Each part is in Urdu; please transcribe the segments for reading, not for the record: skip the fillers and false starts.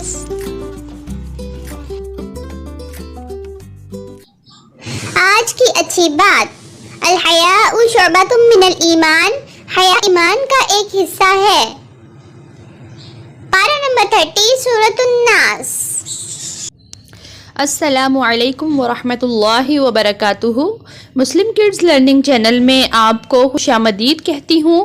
حافظ۔ آج کی اچھی بات، الحیاء شعبۃ من الایمان، حیا ایمان کا ایک حصہ ہے۔ پارہ نمبر 30 سورۃ الناس۔ السلام علیکم ورحمۃ اللہ وبرکاتہ۔ مسلم کڈز لرننگ چینل میں آپ کو خوش آمدید کہتی ہوں۔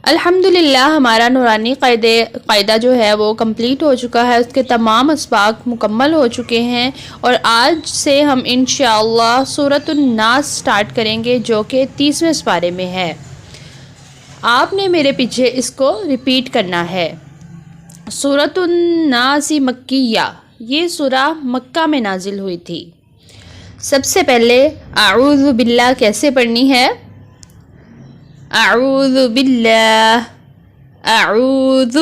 الحمدللہ ہمارا نورانی قاعدہ جو ہے وہ کمپلیٹ ہو چکا ہے، اس کے تمام اسباق مکمل ہو چکے ہیں، اور آج سے ہم انشاءاللہ سورۃ الناس سٹارٹ کریں گے جو کہ 30ویں سپارے میں ہے۔ آپ نے میرے پیچھے اس کو ریپیٹ کرنا ہے۔ سورۃ الناس مکیہ، یہ سورہ مکہ میں نازل ہوئی تھی۔ سب سے پہلے اعوذ باللہ کیسے پڑھنی ہے؟ اعوذ باللہ، اعوذ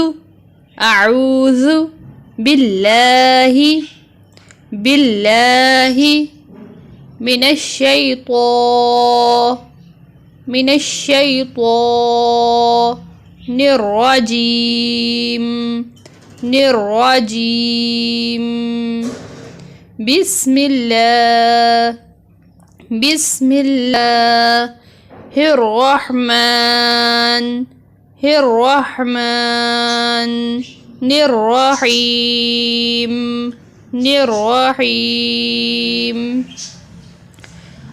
باللہ من الشیطان الرجیم بسم اللہ الرحمن الرحیم۔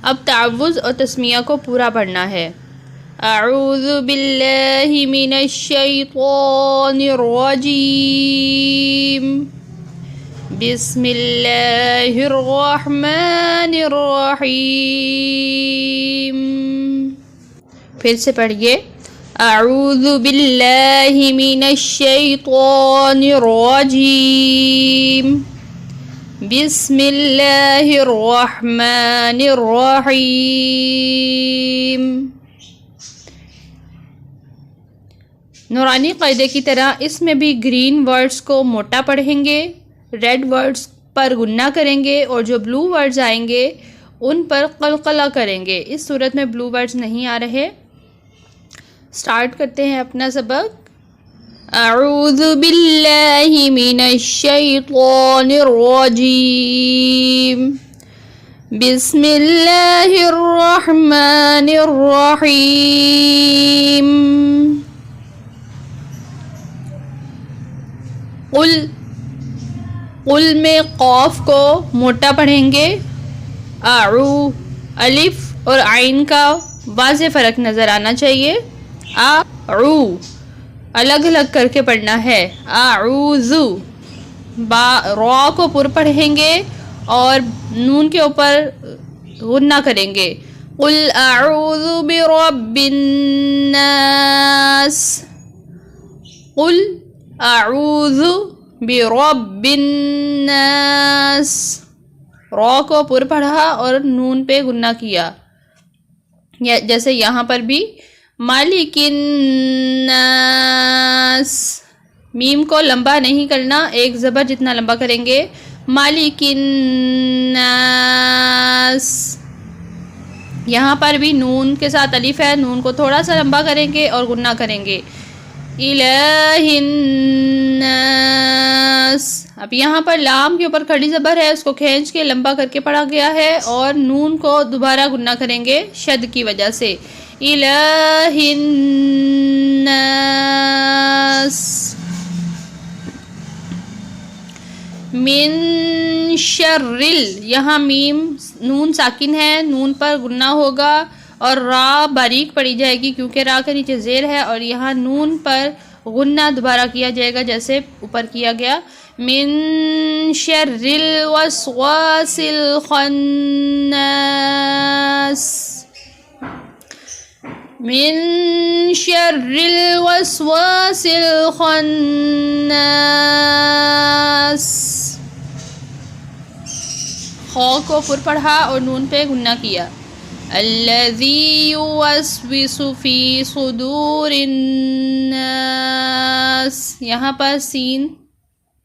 اب تعوذ اور تسمیہ کو پورا پڑھنا ہے۔ اعوذ باللہ من الشیطان الرجیم بسم اللہ الرحمن الرحیم۔ پھر سے پڑھیے، اعوذ باللہ من الشیطان الرجیم بسم اللہ الرحمن الرحیم۔ نورانی قاعدے کی طرح اس میں بھی گرین ورڈز کو موٹا پڑھیں گے، ریڈ ورڈز پر غنہ کریں گے، اور جو بلو ورڈز آئیں گے ان پر قلقلہ کریں گے۔ اس صورت میں بلو ورڈز نہیں آ رہے۔ سٹارٹ کرتے ہیں اپنا سبق۔ اعوذ باللہ من الشیطان الرجیم بسم اللہ الرحمن الرحیم۔ قل میں قاف کو موٹا پڑھیں گے۔ اعو، الف اور عین کا واضح فرق نظر آنا چاہیے۔ اعو الگ الگ کر کے پڑھنا ہے۔ اعوذ، را کو پر پڑھیں گے اور نون کے اوپر غنہ کریں گے۔ قل اعوذ برب الناس، قل اعوذ برب الناس، را کو پر پڑھا اور نون پہ غنہ کیا، جیسے یہاں پر بھی مالک الناس، میم کو لمبا نہیں کرنا، ایک زبر جتنا لمبا کریں گے۔ مالک الناس، یہاں پر بھی نون کے ساتھ الف ہے، نون کو تھوڑا سا لمبا کریں گے اور غنہ کریں گے۔ الہ الناس، اب یہاں پر لام کے اوپر کھڑی زبر ہے، اس کو کھینچ کے لمبا کر کے پڑھا گیا ہے، اور نون کو دوبارہ غنہ کریں گے شد کی وجہ سے۔ الہ الناس، من شر، یہاں میم نون ساکن ہے، نون پر غنہ ہوگا، اور را باریک پڑی جائے گی کیونکہ را کے نیچے زیر ہے، اور یہاں نون پر غنہ دوبارہ کیا جائے گا جیسے اوپر کیا گیا۔ من شر الوسواس الخناس، من شر الوسواس الخناس، خا کو پر پڑھا اور نون پہ غنہ کیا۔ الذی یوسوس فی صدور الناس، یہاں پر سین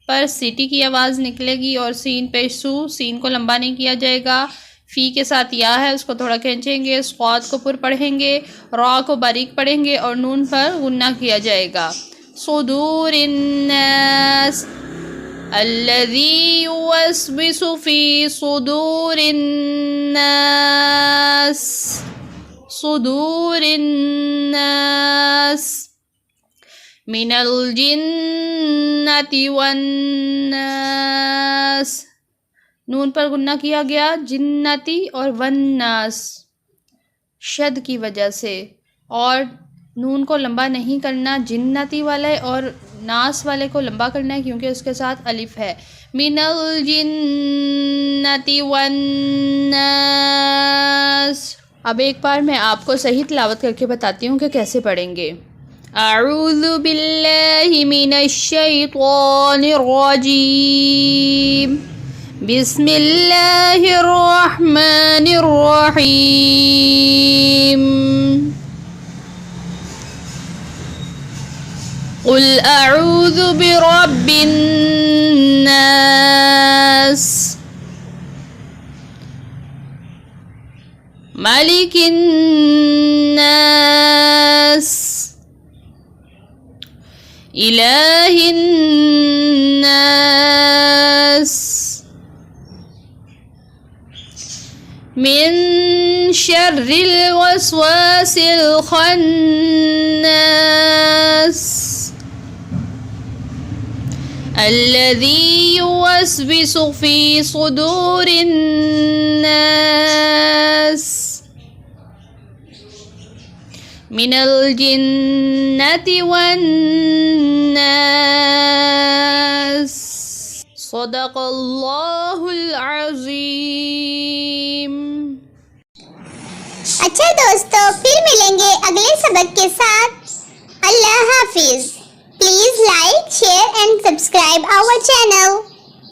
پر سیٹی کی آواز نکلے گی، اور سین پہ سو، سین کو لمبا نہیں کیا جائے گا۔ فی کے ساتھ یا ہے، اس کو تھوڑا کھینچیں گے، صاد کو پر پڑھیں گے، را کو باریک پڑھیں گے، اور نون پر غنہ کیا جائے گا۔ صدور الناس، الذي يوسوس في صدور الناس من الجنة والناس. نون پر غنہ کیا گیا جنتی اور والناس شد کی وجہ سے، اور نون کو لمبا نہیں کرنا، جنتی والے اور ناس والے کو لمبا کرنا ہے کیونکہ اس کے ساتھ الف ہے. من الجنة والناس. اب ایک بار میں آپ کو صحیح تلاوت کر کے بتاتی ہوں کہ کیسے پڑھیں گے. اعوذ باللہ من الشیطان الرجیم. بسم اللہ الرحمن الرحیم. قل اعوذ برب الناس ملک الناس الہ الناس من شر الوسواس الخناس الذي يوسوس في صدور الناس من الجنة والناس. صدق اللہ العظیم. اچھا دوستو، پھر ملیں گے اگلے سبق کے ساتھ. اللہ حافظ. Please like, share and subscribe our channel.